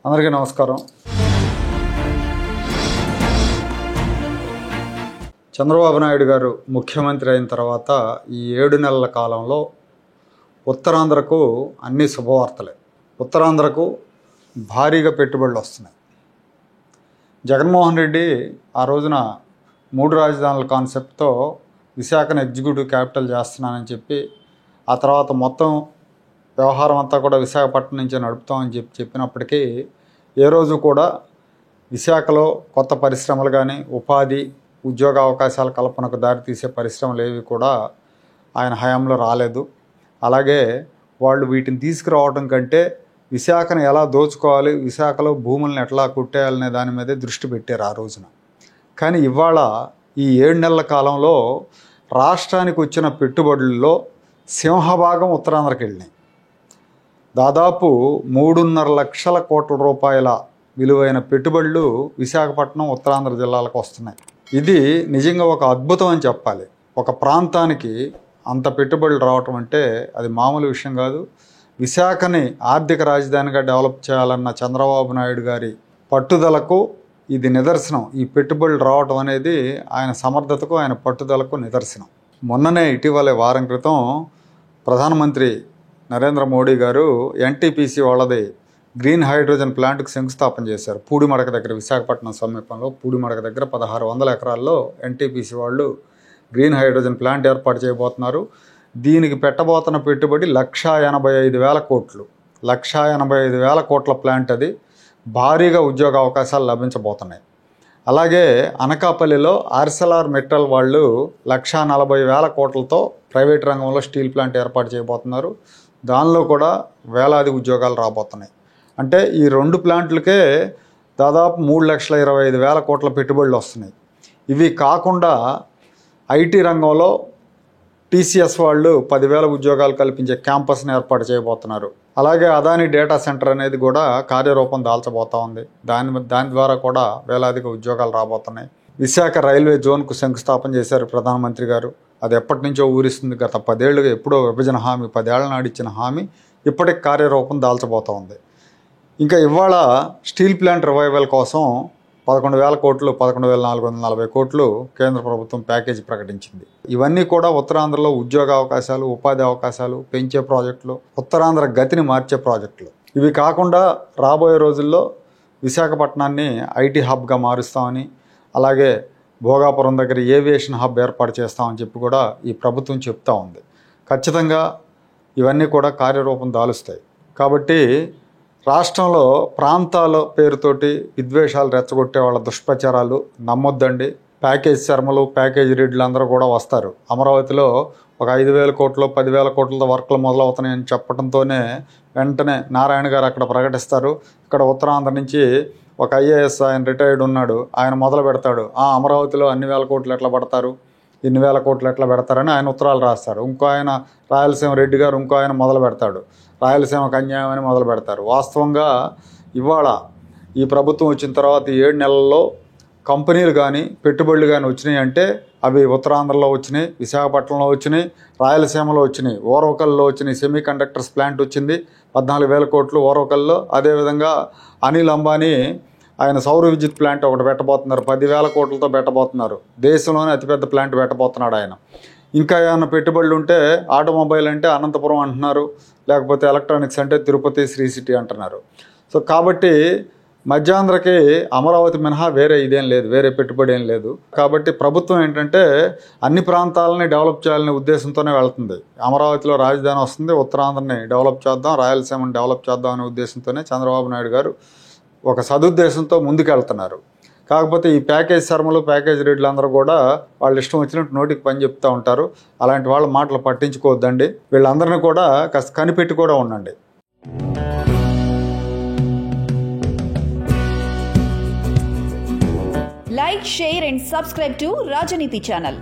అందరికీ నమస్కారం. చంద్రబాబు నాయుడు గారు ముఖ్యమంత్రి అయిన తర్వాత ఈ 7 నెలల కాలంలో ఉత్తరాంధ్రకు అన్ని శుభవార్తలే. ఉత్తరాంధ్రకు భారీగా పెట్టుబడులు వస్తున్నాయి. జగన్మోహన్ రెడ్డి ఆ రోజున 3 రాజధానుల కాన్సెప్ట్తో విశాఖను ఎగ్జిక్యూటివ్ క్యాపిటల్ చేస్తున్నానని చెప్పి, ఆ తర్వాత మొత్తం వ్యవహారం అంతా కూడా విశాఖపట్నం నుంచే నడుపుతామని చెప్పినప్పటికీ ఏ రోజు కూడా విశాఖలో కొత్త పరిశ్రమలు కానీ, ఉపాధి ఉద్యోగ అవకాశాల కల్పనకు దారితీసే పరిశ్రమలు ఏవి కూడా ఆయన హయాంలో రాలేదు. అలాగే వాళ్ళు వీటిని తీసుకురావడం కంటే విశాఖను ఎలా దోచుకోవాలి, విశాఖలో భూములను ఎట్లా కుట్టేయాలనే దాని మీదే దృష్టి పెట్టారు ఆ రోజున. కానీ ఇవాళ ఈ 7 నెలల కాలంలో రాష్ట్రానికి వచ్చిన పెట్టుబడుల్లో సింహభాగం ఉత్తరాంధ్రకి వెళ్ళినాయి. దాదాపు 3.5 లక్షల కోట్ల రూపాయల విలువైన పెట్టుబడులు విశాఖపట్నం, ఉత్తరాంధ్ర జిల్లాలకు వస్తున్నాయి. ఇది నిజంగా ఒక అద్భుతం అని చెప్పాలి. ఒక ప్రాంతానికి అంత పెట్టుబడులు రావటం అంటే అది మామూలు విషయం కాదు. విశాఖని ఆర్థిక రాజధానిగా డెవలప్ చేయాలన్న చంద్రబాబు నాయుడు గారి పట్టుదలకు ఇది నిదర్శనం. ఈ పెట్టుబడులు రావటం అనేది ఆయన సమర్థతకు, ఆయన పట్టుదలకు నిదర్శనం. మొన్ననే ఇటీవలే వారం క్రితం ప్రధానమంత్రి నరేంద్ర మోడీ గారు ఎన్టీపీసీ వాళ్ళది గ్రీన్ హైడ్రోజన్ ప్లాంట్కి శంకుస్థాపన చేశారు. పూడిమడక దగ్గర, విశాఖపట్నం సమీపంలో పూడిమడక దగ్గర 1600 ఎకరాల్లో ఎన్టీపీసీ వాళ్ళు గ్రీన్ హైడ్రోజన్ ప్లాంట్ ఏర్పాటు చేయబోతున్నారు. దీనికి పెట్టబోతున్న పెట్టుబడి 1,85,000 కోట్లు. 1,85,000 కోట్ల ప్లాంట్ అది. భారీగా ఉద్యోగ అవకాశాలు లభించబోతున్నాయి. అలాగే అనకాపల్లిలో ఆర్సెలార్ మెటల్ వాళ్ళు 1,40,000 కోట్లతో ప్రైవేట్ రంగంలో స్టీల్ ప్లాంట్ ఏర్పాటు చేయబోతున్నారు. దానిలో కూడా వేలాది ఉద్యోగాలు రాబోతున్నాయి. అంటే ఈ 2 ప్లాంట్లకే దాదాపు 3,25,000 కోట్ల పెట్టుబడులు వస్తున్నాయి. ఇవి కాకుండా ఐటీ రంగంలో టీసీఎస్ వాళ్ళు 10,000 ఉద్యోగాలు కల్పించే క్యాంపస్ని ఏర్పాటు చేయబోతున్నారు. అలాగే అదాని డేటా సెంటర్ అనేది కూడా కార్యరూపం దాల్చబోతా ఉంది. దాని ద్వారా కూడా వేలాదిగా ఉద్యోగాలు రాబోతున్నాయి. విశాఖ రైల్వే జోన్కు శంకుస్థాపన చేశారు ప్రధానమంత్రి గారు. అది ఎప్పటి నుంచో ఊరిస్తుంది. గత 10 ఏళ్ళుగా ఎప్పుడో విభజన హామీ, 10 ఏళ్ల నాడు ఇచ్చిన హామీ ఇప్పటికి కార్యరూపం దాల్చబోతూ ఉంది. ఇంకా ఇవాళ స్టీల్ ప్లాంట్ రివైవల్ కోసం 11,000 కోట్లు, 11,440 కోట్లు కేంద్ర ప్రభుత్వం ప్యాకేజీ ప్రకటించింది. ఇవన్నీ కూడా ఉత్తరాంధ్రలో ఉద్యోగ అవకాశాలు, ఉపాధి అవకాశాలు పెంచే ప్రాజెక్టులు, ఉత్తరాంధ్ర గతిని మార్చే ప్రాజెక్టులు. ఇవి కాకుండా రాబోయే రోజుల్లో విశాఖపట్నాన్ని ఐటీ హబ్గా మారుస్తామని, అలాగే భోగాపురం దగ్గర ఏవియేషన్ హబ్ ఏర్పాటు చేస్తామని చెప్పి కూడా ఈ ప్రభుత్వం చెప్తా ఉంది. ఖచ్చితంగా ఇవన్నీ కూడా కార్యరూపం దాలుస్తాయి. కాబట్టి రాష్ట్రంలో ప్రాంతాల పేరుతోటి విద్వేషాలు రెచ్చగొట్టే వాళ్ళ దుష్ప్రచారాలు నమ్మొద్దండి. ప్యాకేజ్ శర్మలు, ప్యాకేజ్ రెడ్లు అందరూ కూడా వస్తారు. అమరావతిలో ఒక 5,000 కోట్లు, 10,000 కోట్లతో వర్క్లు మొదలవుతున్నాయని చెప్పడంతోనే వెంటనే నారాయణ గారు అక్కడ ప్రకటిస్తారు. ఇక్కడ ఉత్తరాంధ్ర నుంచి ఒక ఐఏఎస్, ఆయన రిటైర్డ్ ఉన్నాడు, ఆయన మొదలు పెడతాడు. అమరావతిలో అన్ని వేల కోట్లు ఎట్లా పడతారు, ఇన్ని వేల కోట్లు ఎట్లా పెడతారని ఆయన ఉత్తరాలు రాస్తారు. ఇంకో ఆయన రాయలసీమ రెడ్డి గారు ఇంకో ఆయన మొదలు పెడతాడు, రాయలసీమకు అన్యాయం అని మొదలు పెడతారు. వాస్తవంగా ఇవాళ ఈ ప్రభుత్వం వచ్చిన తర్వాత 7 నెలల్లో కంపెనీలు కానీ, పెట్టుబడులు కానీ వచ్చినాయి అంటే అవి ఉత్తరాంధ్రలో వచ్చినాయి, విశాఖపట్నంలో వచ్చినాయి, రాయలసీమలో వచ్చినాయి, ఓర్వకల్లో వచ్చినాయి. సెమీ కండక్టర్స్ ప్లాంట్ వచ్చింది 14,000 కోట్లు ఓర్వకల్లో. అదేవిధంగా అనిల్ అంబానీ ఆయన సౌర విద్యుత్ ప్లాంట్ ఒకటి పెట్టబోతున్నారు, 10,000 కోట్లతో పెట్టబోతున్నారు. దేశంలోనే అతిపెద్ద ప్లాంట్ పెట్టబోతున్నాడు ఆయన. ఇంకా ఏమైనా పెట్టుబడులు ఉంటే ఆటోమొబైల్ అంటే అనంతపురం అంటున్నారు, లేకపోతే ఎలక్ట్రానిక్స్ అంటే తిరుపతి, శ్రీ సిటీ అంటున్నారు. సో కాబట్టి మధ్యాంధ్రకి అమరావతి మినహా వేరే ఇదేం లేదు, వేరే పెట్టుబడి ఏం లేదు. కాబట్టి ప్రభుత్వం ఏంటంటే అన్ని ప్రాంతాలని డెవలప్ చేయాలనే ఉద్దేశంతోనే వెళ్తుంది. అమరావతిలో రాజధాని వస్తుంది, ఉత్తరాంధ్రని డెవలప్ చేద్దాం, రాయలసీమని డెవలప్ చేద్దాం అనే ఉద్దేశంతోనే చంద్రబాబు నాయుడు గారు ఒక సదుద్దేశంతో ముందుకెళ్తున్నారు. కాకపోతే ఈ ప్యాకేజ్ శర్మలు, ప్యాకేజ్ రెడ్లు అందరూ కూడా వాళ్ళు ఇష్టం వచ్చినట్టు నోటికి పని చెప్తూ ఉంటారు. అలాంటి వాళ్ళ మాటలు పట్టించుకోవద్దండి. వీళ్ళందరినీ కూడా కాస్త కనిపెట్టి కూడా ఉండండి. Like, share and subscribe to Rajaniti channel.